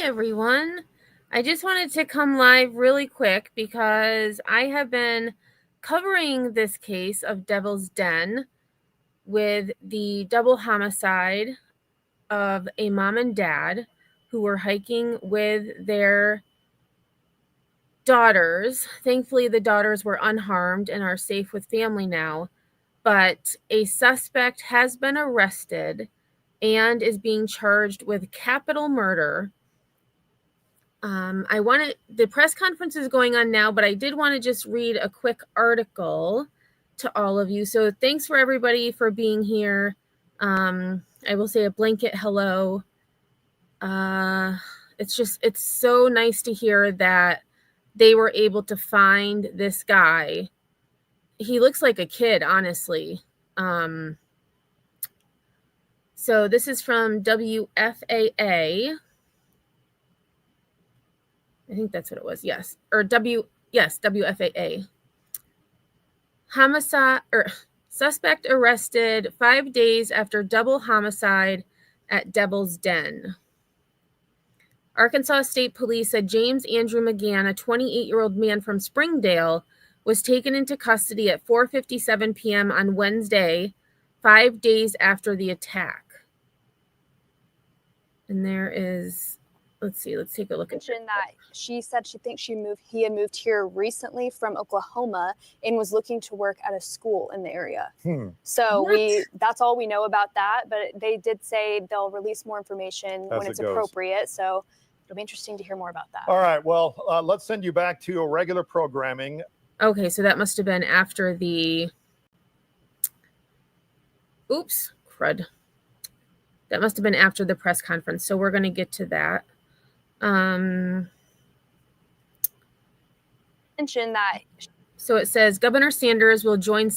everyone. I just wanted to come live really quick because I have been covering this case of Devil's Den with the double homicide of a mom and dad who were hiking with their daughters. Thankfully, the daughters were unharmed and are safe with family now, but a suspect has been arrested and is being charged with capital murder. The press conference is going on now, but I did want to just read a quick article to all of you. So thanks for everybody for being here. I will say a blanket hello. It's so nice to hear that they were able to find this guy. He looks like a kid, honestly. So this is from WFAA. I think that's what it was. Yes. WFAA. Suspect arrested 5 days after double homicide at Devil's Den. Arkansas State Police said James Andrew McGann, a 28-year-old man from Springdale, was taken into custody at 4:57 p.m. on Wednesday, 5 days after the attack. And there is, let's take a look at that. She said she thinks he had moved here recently from Oklahoma and was looking to work at a school in the area. So that's all we know about that, but they did say they'll release more information when it's appropriate. So it'll be interesting to hear more about that. All right. Well, let's send you back to your regular programming. Okay, so that must have been after the... Oops, crud. That must have been after the press conference. So we're going to get to that. Mention that. So it says Governor Sanders will join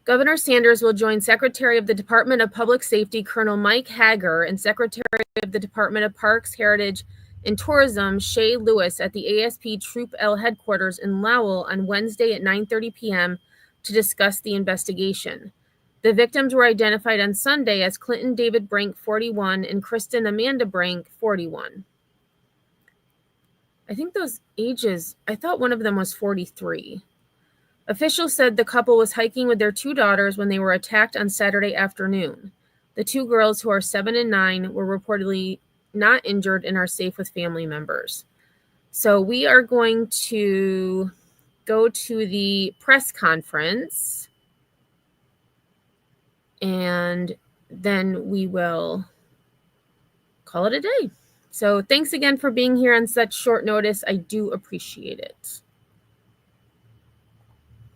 Governor Sanders will join Secretary of the Department of Public Safety, Colonel Mike Hager, and Secretary of the Department of Parks, Heritage, and Tourism, Shay Lewis, at the ASP Troop L headquarters in Lowell on Wednesday at 9:30 p.m. to discuss the investigation. The victims were identified on Sunday as Clinton David Brink, 41, and Cristen Amanda Brink, 41. I think those ages, I thought one of them was 43. Officials said the couple was hiking with their two daughters when they were attacked on Saturday afternoon. The two girls, who are 7 and 9, were reportedly not injured and are safe with family members. So we are going to go to the press conference, and then we will call it a day. So thanks again for being here on such short notice. I do appreciate it.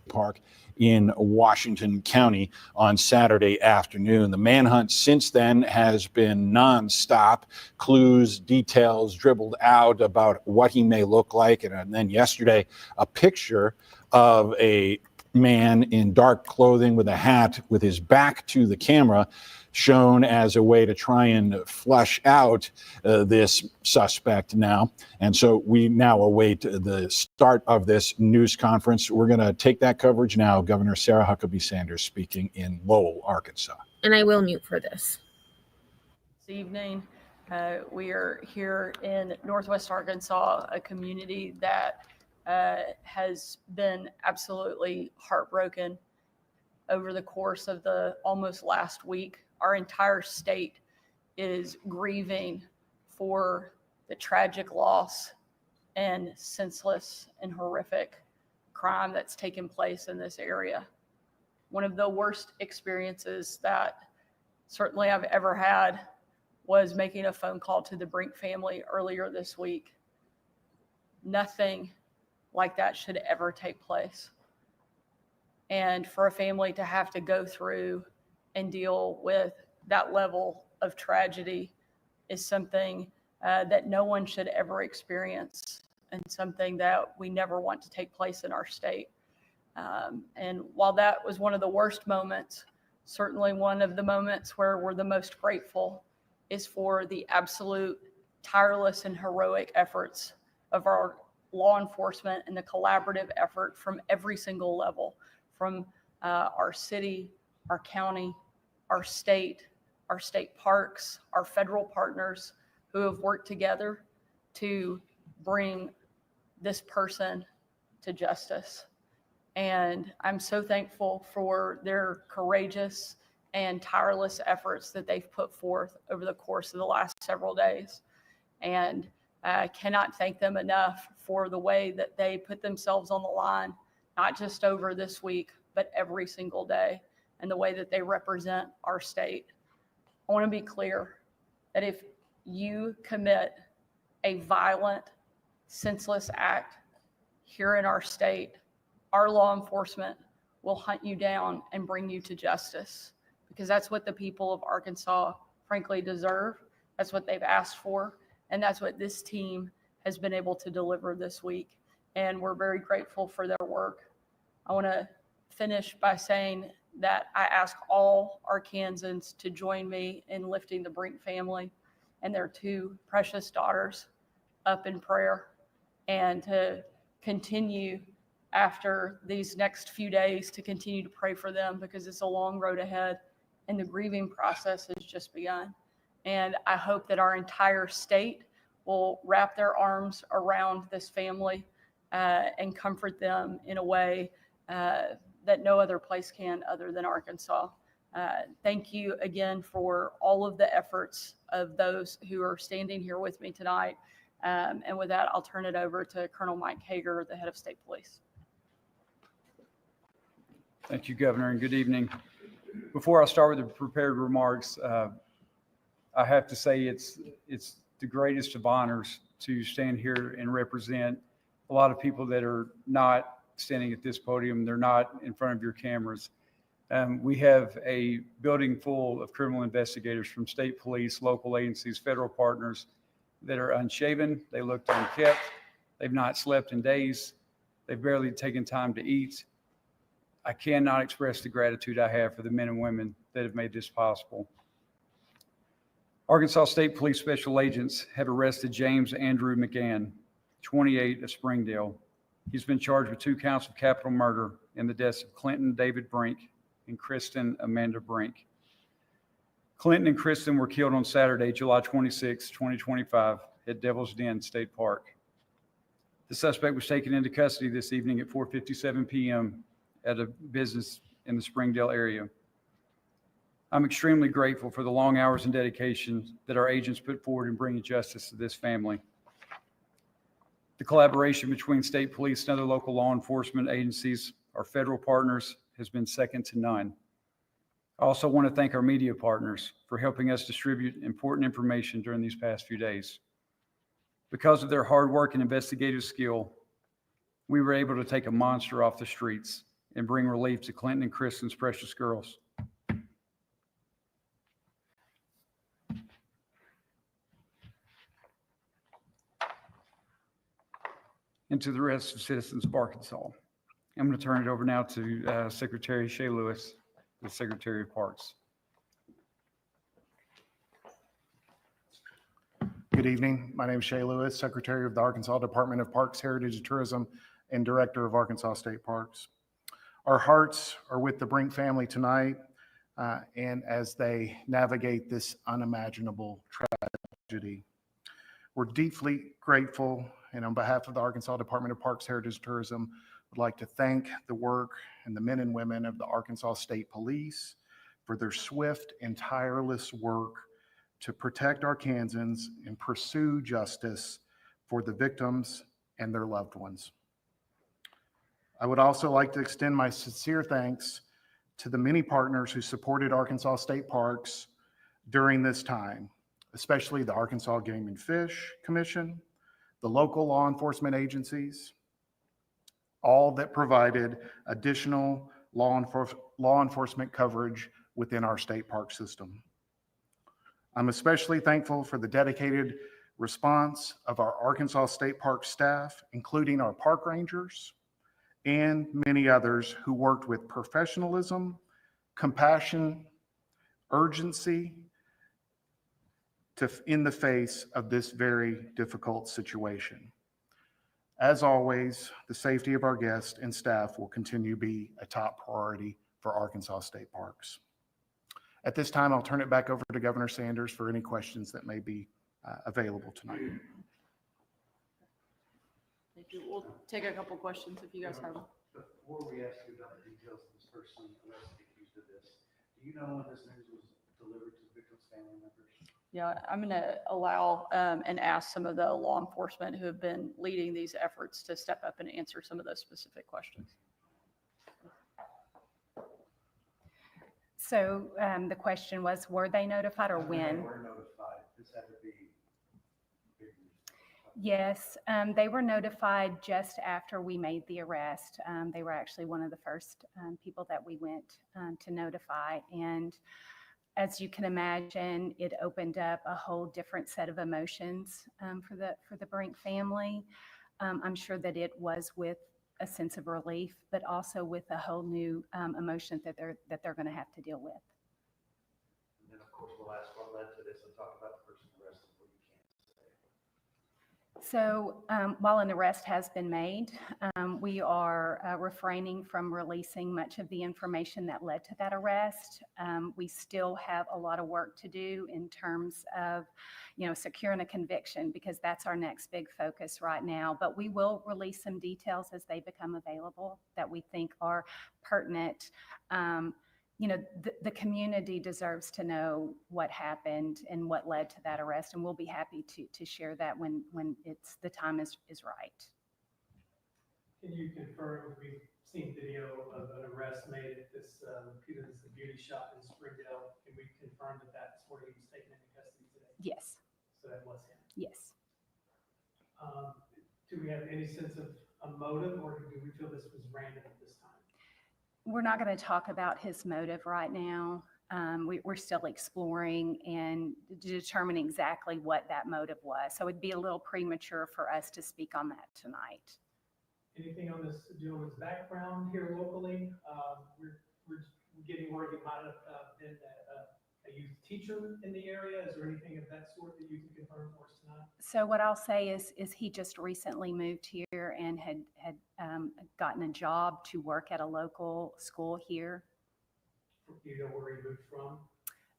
Park in Washington County on Saturday afternoon. The manhunt since then has been nonstop. Clues, details dribbled out about what he may look like. And then yesterday, a picture of a man in dark clothing with a hat with his back to the camera, shown as a way to try and flush out this suspect now. And so we now await the start of this news conference. We're going to take that coverage now. Governor Sarah Huckabee Sanders speaking in Lowell, Arkansas. And I will mute for this. This evening, we are here in Northwest Arkansas, a community that has been absolutely heartbroken over the course of the almost last week. Our entire state is grieving for the tragic loss and senseless and horrific crime that's taken place in this area. One of the worst experiences that certainly I've ever had was making a phone call to the Brink family earlier this week. Nothing like that should ever take place. And for a family to have to go through and deal with that level of tragedy is something that no one should ever experience, and something that we never want to take place in our state. And while that was one of the worst moments, certainly one of the moments where we're the most grateful is for the absolute tireless and heroic efforts of our law enforcement and the collaborative effort from every single level, from our city, our county, our state, our state parks, our federal partners who have worked together to bring this person to justice. And I'm so thankful for their courageous and tireless efforts that they've put forth over the course of the last several days. And I cannot thank them enough for the way that they put themselves on the line, not just over this week, but every single day, and the way that they represent our state. I want to be clear that if you commit a violent, senseless act here in our state, our law enforcement will hunt you down and bring you to justice, because that's what the people of Arkansas frankly deserve. That's what they've asked for. And that's what this team has been able to deliver this week. And we're very grateful for their work. I want to finish by saying that I ask all Arkansans to join me in lifting the Brink family and their two precious daughters up in prayer, and to continue after these next few days to continue to pray for them, because it's a long road ahead and the grieving process has just begun. And I hope that our entire state will wrap their arms around this family and comfort them in a way that no other place can other than Arkansas. Thank you again for all of the efforts of those who are standing here with me tonight. And with that, I'll turn it over to Colonel Mike Hager, the head of state police. Thank you, Governor, and good evening. Before I start with the prepared remarks, I have to say it's the greatest of honors to stand here and represent a lot of people that are not standing at this podium. They're not in front of your cameras. We have a building full of criminal investigators from state police, local agencies, federal partners that are unshaven. They looked unkept. They've not slept in days. They've barely taken time to eat. I cannot express the gratitude I have for the men and women that have made this possible. Arkansas State Police Special Agents have arrested James Andrew McGann, 28, of Springdale. He's been charged with 2 counts of capital murder in the deaths of Clinton David Brink and Cristen Amanda Brink. Clinton and Cristen were killed on Saturday, July 26, 2025, at Devil's Den State Park. The suspect was taken into custody this evening at 4:57 p.m. at a business in the Springdale area. I'm extremely grateful for the long hours and dedication that our agents put forward in bringing justice to this family. The collaboration between state police and other local law enforcement agencies, our federal partners, has been second to none. I also want to thank our media partners for helping us distribute important information during these past few days. Because of their hard work and investigative skill, we were able to take a monster off the streets and bring relief to Clinton and Kristen's precious girls. And to the rest of citizens of Arkansas. I'm going to turn it over now to Secretary Shay Lewis, the Secretary of Parks. Good evening. My name is Shay Lewis, Secretary of the Arkansas Department of Parks, Heritage, and Tourism, and Director of Arkansas State Parks. Our hearts are with the Brink family tonight, and as they navigate this unimaginable tragedy. We're deeply grateful, and on behalf of the Arkansas Department of Parks, Heritage, and Tourism, would like to thank the work and the men and women of the Arkansas State Police for their swift and tireless work to protect Arkansans and pursue justice for the victims and their loved ones. I would also like to extend my sincere thanks to the many partners who supported Arkansas State Parks during this time, especially the Arkansas Game and Fish Commission, the local law enforcement agencies, all that provided additional law enforcement coverage within our state park system. I'm especially thankful for the dedicated response of our Arkansas State Park staff, including our park rangers and many others who worked with professionalism, compassion, urgency, in the face of this very difficult situation. As always, the safety of our guests and staff will continue to be a top priority for Arkansas State Parks. At this time, I'll turn it back over to Governor Sanders for any questions that may be available tonight. Thank you. We'll take a couple questions if you guys have them. Before we ask you about the details of this person arrested accused of this, do you know when this news was delivered to the victim's family members? Yeah, I'm going to allow and ask some of the law enforcement who have been leading these efforts to step up and answer some of those specific questions. So the question was, were they notified or when? They were notified. This had to be big news. Yes, they were notified just after we made the arrest. They were actually one of the first people that we went to notify. And as you can imagine, it opened up a whole different set of emotions for the Brink family. I'm sure that it was with a sense of relief, but also with a whole new emotion that they're going to have to deal with. And then, of course, we'll ask what led to this and talk about the person arrested, what you can say. So while an arrest has been made, we are refraining from releasing much of the information that led to that arrest. We still have a lot of work to do in terms of, securing a conviction, because that's our next big focus right now. But we will release some details as they become available that we think are pertinent. The community deserves to know what happened and what led to that arrest, and we'll be happy to share that when the time is right. Can you confirm, we've seen video of an arrest made at this beauty shop in Springdale. Can we confirm that that's where he was taken into custody today? Yes. So that was him. Yes. Do we have any sense of a motive, or do we feel this was random at this time? We're not going to talk about his motive right now. We're still exploring and determining exactly what that motive was. So it'd be a little premature for us to speak on that tonight. Anything on this gentleman's background here locally? We're getting word he might have been a youth teacher in the area. Is there anything of that sort that you can confirm for us tonight? So what I'll say is he just recently moved here and had gotten a job to work at a local school here. Do you know where he moved from?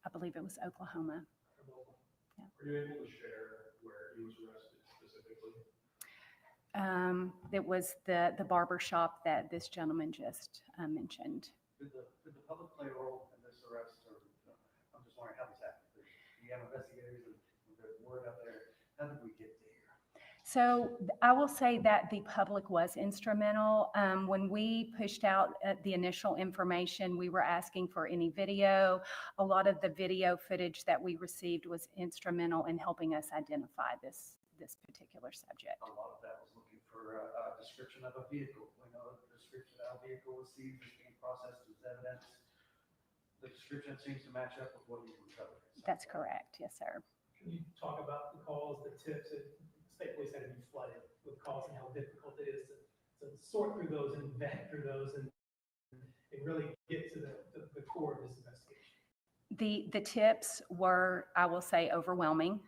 I believe it was Oklahoma. From Oklahoma. Yeah. Are you able to share where he was arrested specifically? It was the barber shop that this gentleman just mentioned. Did the public play a role in this arrest? Or I'm just wondering how this happened. You have investigators and there's word out there. How did we get there? So I will say that the public was instrumental. When we pushed out the initial information, we were asking for any video. A lot of the video footage that we received was instrumental in helping us identify this particular subject. A lot of that was looking for a description of a vehicle. We know the description of how a vehicle was seized is being processed as evidence. The description seems to match up with what you recovered. That's correct. Yes, sir. Can you talk about the calls, the tips? State police had to be flooded with calls and how difficult it is to sort through those and vet through those and really get to the core of this investigation. The tips were, I will say, overwhelming.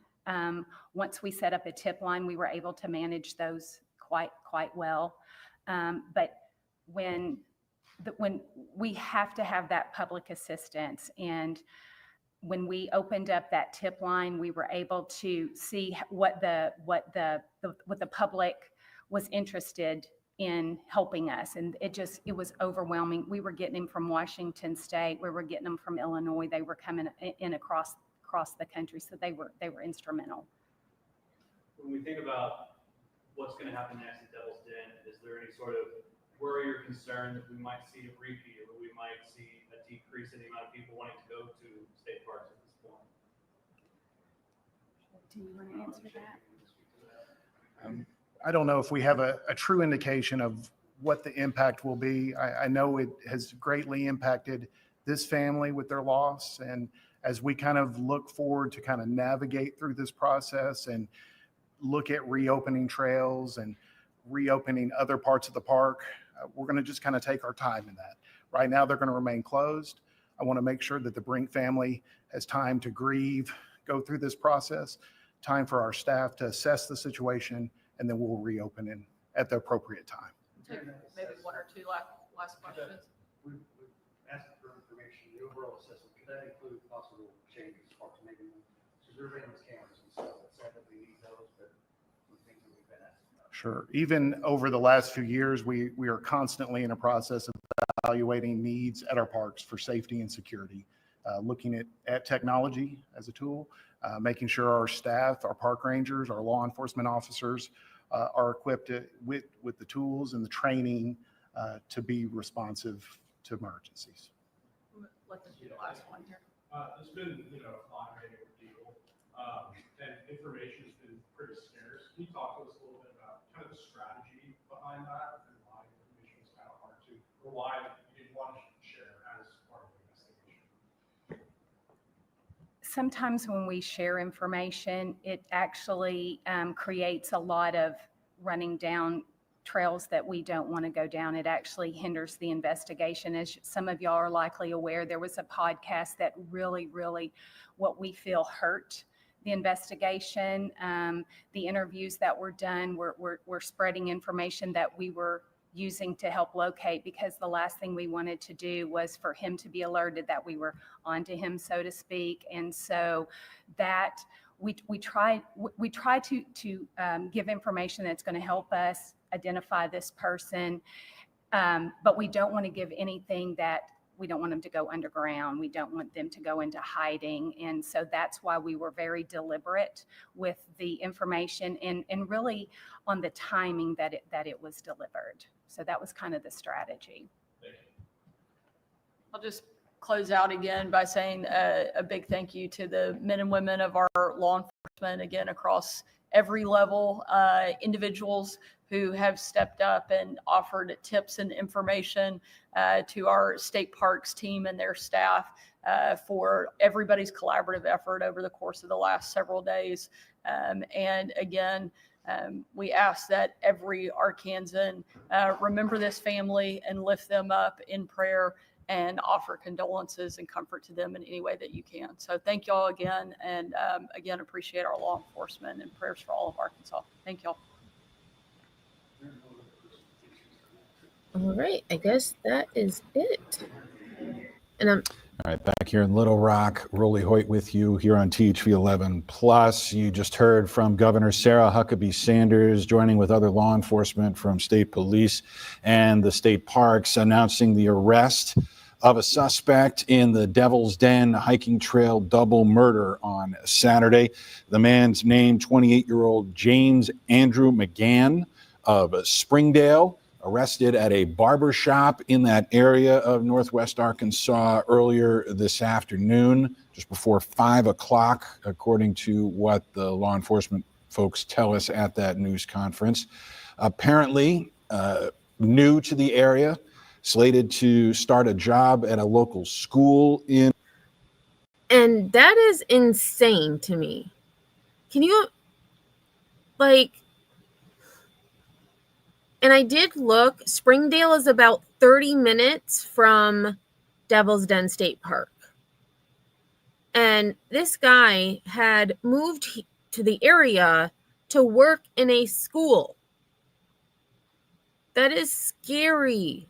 Once we set up a tip line, we were able to manage those quite well. But when we have to have that public assistance, and when we opened up that tip line, we were able to see what the public was interested in helping us, and it was overwhelming. We were getting them from Washington State, we were getting them from Illinois. They were coming in across the country, so they were instrumental. When we think about what's going to happen next at Devil's Den, is there any sort of worry or concern that we might see a repeat, or we might see a decrease in the amount of people wanting to go to state parks at this point? Do you want to answer that? I don't know if we have a true indication of what the impact will be. I know it has greatly impacted this family with their loss. And as we kind of look forward to kind of navigate through this process and look at reopening trails and reopening other parts of the park, we're going to just kind of take our time in that. Right now, they're going to remain closed. I want to make sure that the Brink family has time to grieve, go through this process, time for our staff to assess the situation, and then we'll reopen at the appropriate time. Take maybe one or two last questions. asking for information, the overall assessment, could that include possible changes or maybe surveillance cameras and stuff? It's sad that we need those, but some things that we've been asking about. Sure. Even over the last few years, we are constantly in a process of evaluating needs at our parks for safety and security, looking at technology as a tool, making sure our staff, our park rangers, our law enforcement officers are equipped with the tools and the training to be responsive to emergencies. Let this be the last one here. It's been, a non-regular deal, and information has been pretty scarce. Can you talk to us a little bit about kind of the strategy behind that and why information was kind of hard to, or why you didn't want to share as part of the investigation? Sometimes when we share information, it actually creates a lot of running down trails that we don't want to go down. It actually hinders the investigation. As some of y'all are likely aware, there was a podcast that really, what we feel hurt the investigation. The interviews that were done were spreading information that we were using to help locate, because the last thing we wanted to do was for him to be alerted that we were onto him, so to speak. And so that we try to give information that's going to help us identify this person, but we don't want to give anything that we don't want them to go underground. We don't want them to go into hiding. And so that's why we were very deliberate with the information and really on the timing that it was delivered. So that was kind of the strategy. I'll just close out again by saying a big thank you to the men and women of our law enforcement, again, across every level, individuals who have stepped up and offered tips and information to our state parks team and their staff for everybody's collaborative effort over the course of the last several days. And again, we ask that every Arkansan remember this family and lift them up in prayer and offer condolences and comfort to them in any way that you can. So thank y'all again. And again, appreciate our law enforcement and prayers for all of Arkansas. Thank y'all. All right, I guess that is it. And All right, back here in Little Rock, Rolly Hoyt with you here on THV 11 Plus. You just heard from Governor Sarah Huckabee Sanders joining with other law enforcement from state police and the state parks, announcing the arrest of a suspect in the Devil's Den hiking trail double murder on Saturday. The man's name, 28-year-old James Andrew McGann of Springdale, arrested at a barber shop in that area of Northwest Arkansas earlier this afternoon, just before 5 o'clock, according to what the law enforcement folks tell us at that news conference. Apparently new to the area, slated to start a job at a local school in. And that is insane to me. Can you, and I did look, Springdale is about 30 minutes from Devil's Den State Park. And this guy had moved to the area to work in a school. That is scary.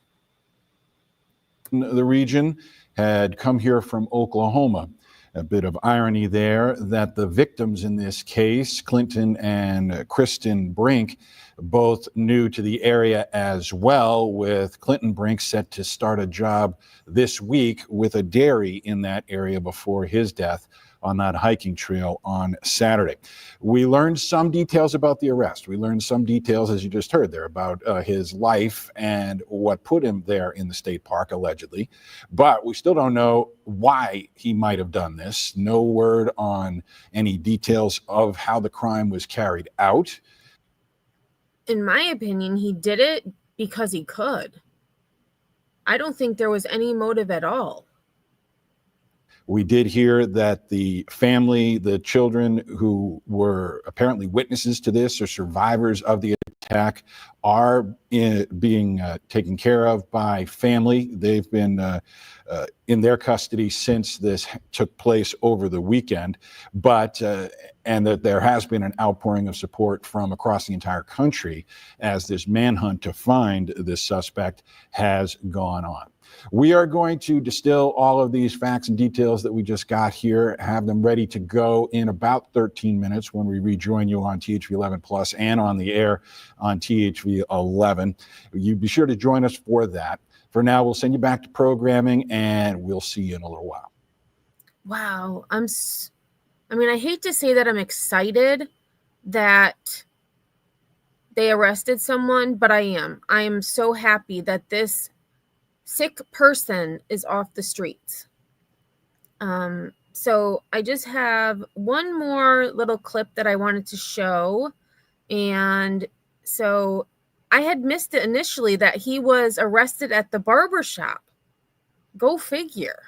The region had come here from Oklahoma. A bit of irony there that the victims in this case, Clinton and Cristen Brink, both new to the area as well, with Clinton Brink set to start a job this week with a dairy in that area before his death on that hiking trail on Saturday. We learned some details about the arrest. We learned some details, as you just heard there, about his life and what put him there in the state park, allegedly. But we still don't know why he might have done this. No word on any details of how the crime was carried out. In my opinion, he did it because he could. I don't think there was any motive at all. We did hear that the family, the children who were apparently witnesses to this or survivors of the attack, are being taken care of by family. They've been in their custody since this took place over the weekend, and that there has been an outpouring of support from across the entire country as this manhunt to find this suspect has gone on. We are going to distill all of these facts and details that we just got here, have them ready to go in about 13 minutes when we rejoin you on THV 11 Plus and on the air on THV 11. You be sure to join us for that. For now, we'll send you back to programming, and we'll see you in a little while. Wow. I hate to say that I'm excited that they arrested someone, but I am. I am so happy that this sick person is off the streets. So I just have one more little clip that I wanted to show. And so I had missed it initially that he was arrested at the barber shop. Go figure.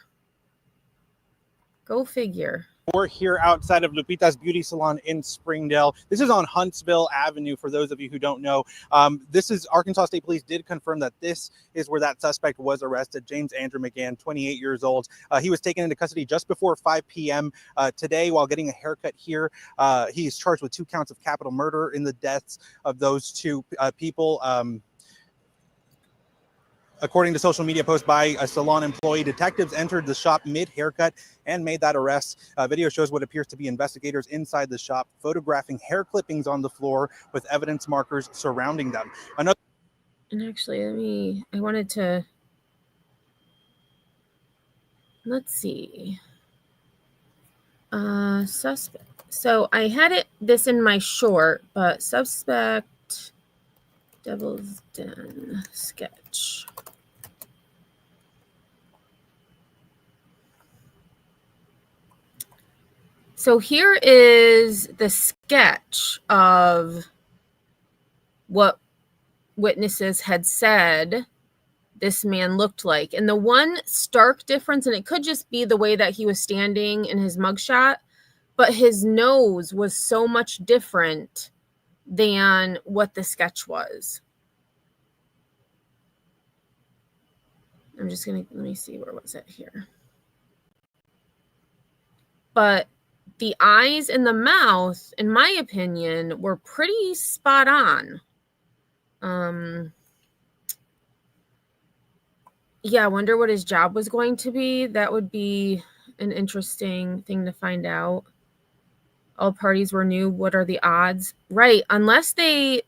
Go figure. We're here outside of Lupita's Beauty Salon in Springdale. This is on Huntsville Avenue, for those of you who don't know. Arkansas State Police did confirm that this is where that suspect was arrested, James Andrew McGann, 28 years old. He was taken into custody just before 5 p.m. Today while getting a haircut here. He is charged with 2 counts of capital murder in the deaths of those 2 people. According to social media posts by a salon employee, detectives entered the shop mid-haircut and made that arrest. Video shows what appears to be investigators inside the shop photographing hair clippings on the floor with evidence markers surrounding them. And actually, let's see. Suspect. So I had this in my short, but suspect Devil's Den sketch. So here is the sketch of what witnesses had said this man looked like. And the one stark difference, and it could just be the way that he was standing in his mugshot, but his nose was so much different than what the sketch was. Let me see, where was it here? But the eyes and the mouth, in my opinion, were pretty spot on. Yeah, I wonder what his job was going to be. That would be an interesting thing to find out. All parties were new. What are the odds? Right, unless I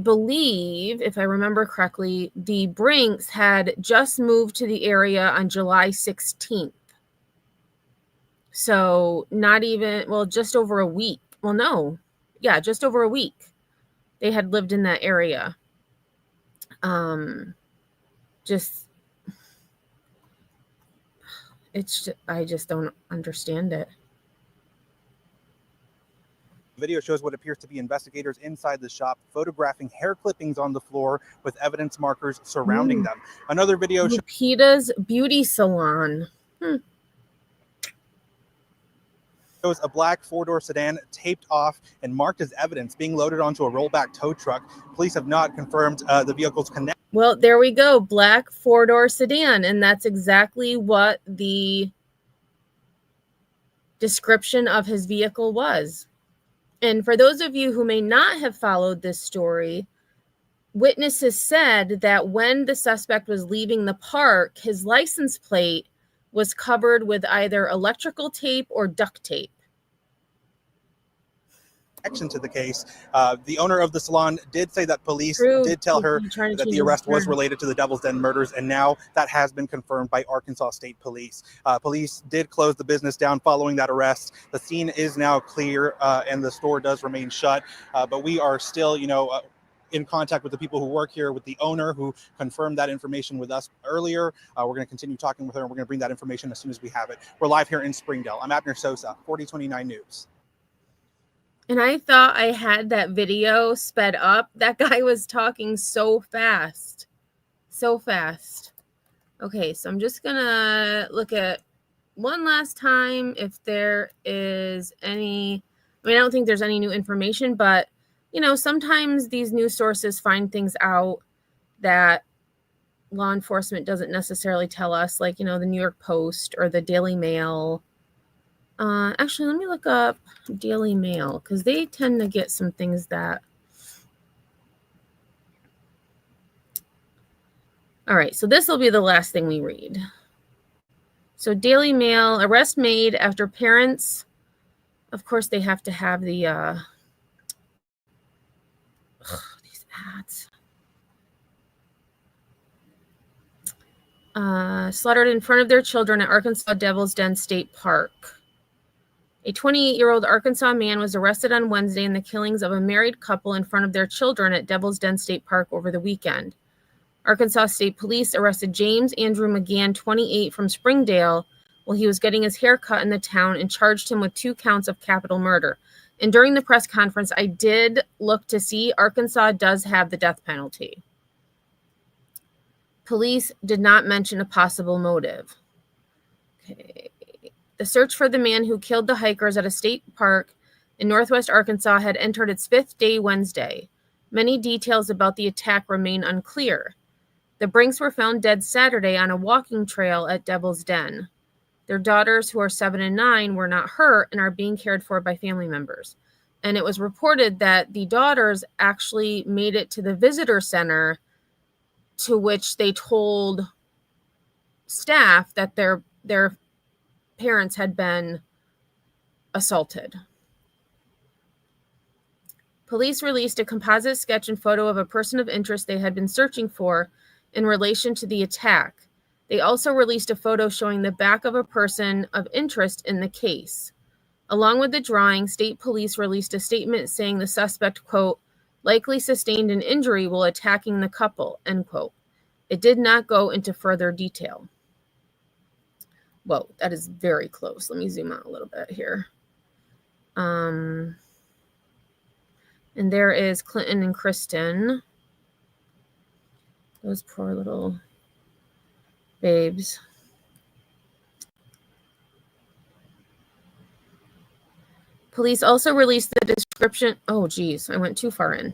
believe, if I remember correctly, the Brinks had just moved to the area on July 16th. So just over a week. Well, no. Yeah, just over a week. They had lived in that area. I just don't understand it. Video shows what appears to be investigators inside the shop photographing hair clippings on the floor with evidence markers surrounding them. Another video Lupita's Beauty Salon. shows a black 4-door sedan taped off and marked as evidence being loaded onto a rollback tow truck. Police have not confirmed the vehicle's connection. Well, there we go. Black 4-door sedan. And that's exactly what the description of his vehicle was. And for those of you who may not have followed this story, witnesses said that when the suspect was leaving the park, his license plate was covered with either electrical tape or duct tape. To the case, the owner of the salon did say that police did tell her that the arrest was related to the Devil's Den murders, and now that has been confirmed by Arkansas State Police. Police did close the business down following that arrest. The scene is now clear, and the store does remain shut, but we are still, in contact with the people who work here, with the owner who confirmed that information with us earlier. We're going to continue talking with her, and we're going to bring that information as soon as we have it. We're live here in Springdale. I'm Abner Sosa, 4029 News. And I thought I had that video sped up. That guy was talking so fast. So fast. Okay, so I'm just going to look at one last time if there is any... I don't think there's any new information, but sometimes these news sources find things out that law enforcement doesn't necessarily tell us, like, the New York Post or the Daily Mail. Actually, let me look up Daily Mail, because they tend to get some things that... All right, so this will be the last thing we read. So Daily Mail, arrest made after parents... Of course, they have to have the... these ads. Slaughtered in front of their children at Arkansas Devil's Den State Park. A 28-year-old Arkansas man was arrested on Wednesday in the killings of a married couple in front of their children at Devil's Den State Park over the weekend. Arkansas State Police arrested James Andrew McGann, 28, from Springdale while he was getting his hair cut in the town and charged him with 2 counts of capital murder. And during the press conference, I did look to see Arkansas does have the death penalty. Police did not mention a possible motive. Okay. The search for the man who killed the hikers at a state park in northwest Arkansas had entered its 5th day Wednesday. Many details about the attack remain unclear. The Brinks were found dead Saturday on a walking trail at Devil's Den. Their daughters, who are 7 and 9, were not hurt and are being cared for by family members. And it was reported that the daughters actually made it to the visitor center, to which they told staff that their parents had been assaulted. Police released a composite sketch and photo of a person of interest they had been searching for in relation to the attack. They also released a photo showing the back of a person of interest in the case. Along with the drawing, state police released a statement saying the suspect, quote, likely sustained an injury while attacking the couple, end quote. It did not go into further detail. Whoa, that is very close. Let me zoom out a little bit here. And there is Clinton and Cristen. Those poor little babes. Police also released the description. Oh, geez, I went too far in.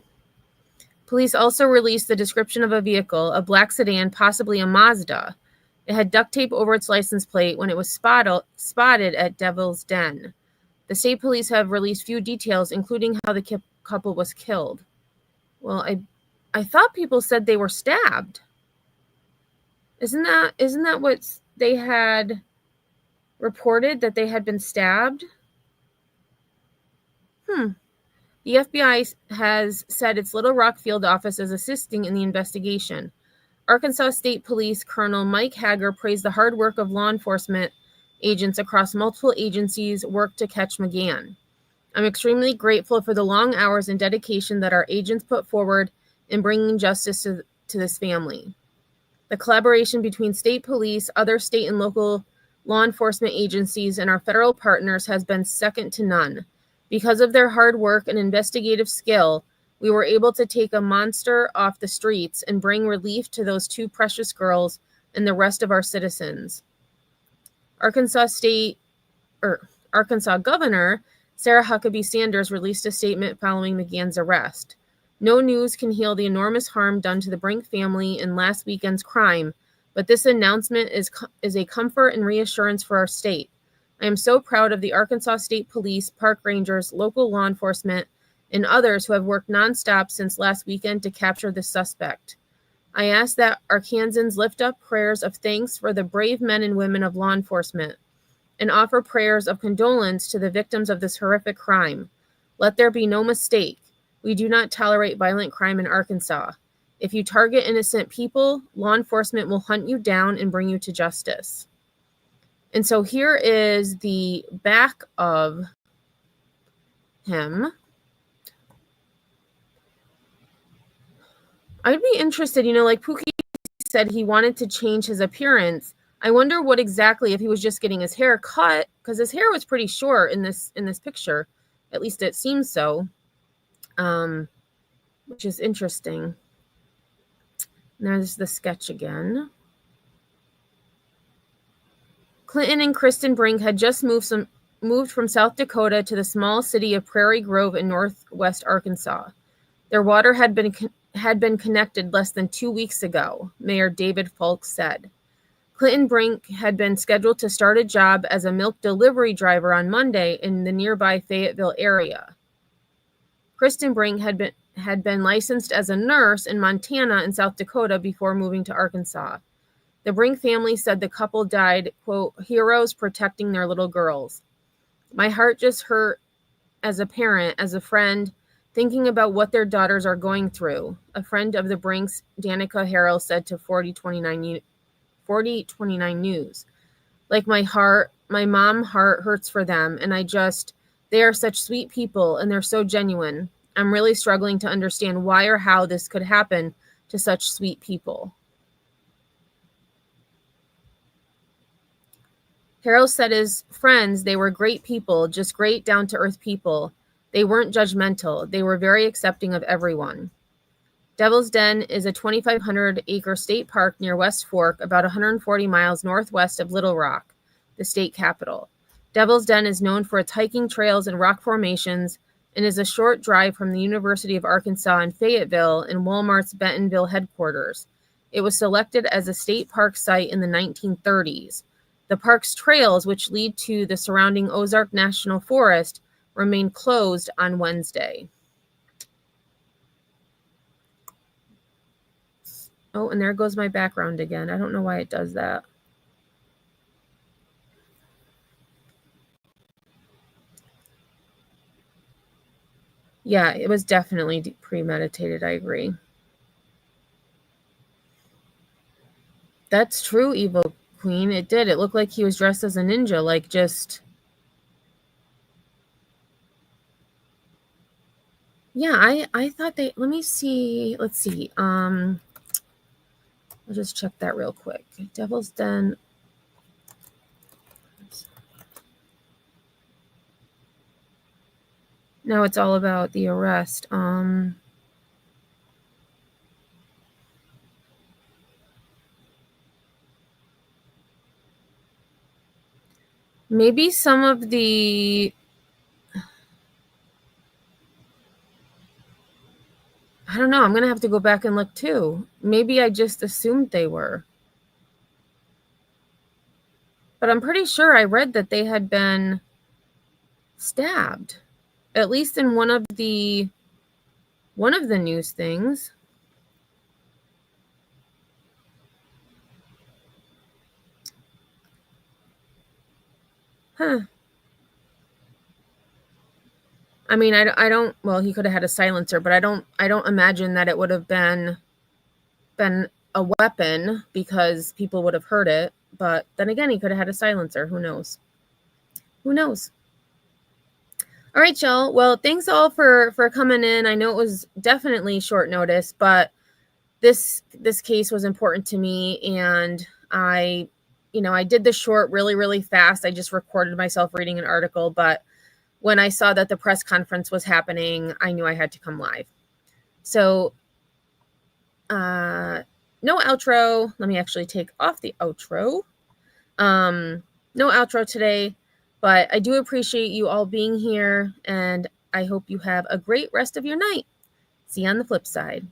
Police also released the description of a vehicle, a black sedan, possibly a Mazda. It had duct tape over its license plate when it was spotted at Devil's Den. The state police have released few details, including how the couple was killed. Well, I thought people said they were stabbed. Isn't that what they had reported, that they had been stabbed? The FBI has said its Little Rock field office is assisting in the investigation. Arkansas State Police Colonel Mike Hager praised the hard work of law enforcement agents across multiple agencies work to catch McGann. I'm extremely grateful for the long hours and dedication that our agents put forward in bringing justice to this family. The collaboration between state police, other state and local law enforcement agencies, and our federal partners has been second to none. Because of their hard work and investigative skill, we were able to take a monster off the streets and bring relief to those 2 precious girls and the rest of our citizens. Arkansas Governor Sarah Huckabee Sanders released a statement following McGann's arrest. No news can heal the enormous harm done to the Brink family in last weekend's crime, but this announcement is a comfort and reassurance for our state. I am so proud of the Arkansas State Police, park rangers, local law enforcement, and others who have worked nonstop since last weekend to capture the suspect. I ask that Arkansans lift up prayers of thanks for the brave men and women of law enforcement and offer prayers of condolence to the victims of this horrific crime. Let there be no mistake. We do not tolerate violent crime in Arkansas. If you target innocent people, law enforcement will hunt you down and bring you to justice. And so here is the back of him. I'd be interested, like Pookie said, he wanted to change his appearance. I wonder what exactly, if he was just getting his hair cut, because his hair was pretty short in this picture. At least it seems so, which is interesting. And there's the sketch again. Clinton and Cristen Brink had just moved from South Dakota to the small city of Prairie Grove in northwest Arkansas. Their water had been connected less than 2 weeks ago, Mayor David Fulks said. Clinton Brink had been scheduled to start a job as a milk delivery driver on Monday in the nearby Fayetteville area. Cristen Brink had been licensed as a nurse in Montana and South Dakota before moving to Arkansas. The Brink family said the couple died, quote, heroes protecting their little girls. My heart just hurt as a parent, as a friend, thinking about what their daughters are going through, a friend of the Brinks, Danica Harrell, said to 4029 News. Like my mom heart hurts for them, and they are such sweet people, and they're so genuine. I'm really struggling to understand why or how this could happen to such sweet people. Harrell said his friends, they were great people, just great down-to-earth people. They weren't judgmental. They were very accepting of everyone. Devil's Den is a 2,500-acre state park near West Fork, about 140 miles northwest of Little Rock, the state capital. Devil's Den is known for its hiking trails and rock formations and is a short drive from the University of Arkansas in Fayetteville and Walmart's Bentonville headquarters. It was selected as a state park site in the 1930s. The park's trails, which lead to the surrounding Ozark National Forest, remain closed on Wednesday. Oh, and there goes my background again. I don't know why it does that. Yeah, it was definitely premeditated. I agree. That's true, Evil Queen. It did. It looked like he was dressed as a ninja, like just... Yeah, I thought they... Let me see. Let's see. I'll just check that real quick. Devil's Den. No, it's all about the arrest. Maybe some of the... I don't know. I'm going to have to go back and look too. Maybe I just assumed they were. But I'm pretty sure I read that they had been stabbed. At least in one of the news things. Huh. I mean, I don't, well, he could have had a silencer, but I don't imagine that it would have been a weapon because people would have heard it. But then again, he could have had a silencer. Who knows? Who knows? All right, y'all. Well, thanks all for coming in. I know it was definitely short notice, but this case was important to me, and I did the short really, really fast. I just recorded myself reading an article, but when I saw that the press conference was happening, I knew I had to come live. So, no outro. Let me actually take off the outro. No outro today, but I do appreciate you all being here, and I hope you have a great rest of your night. See you on the flip side.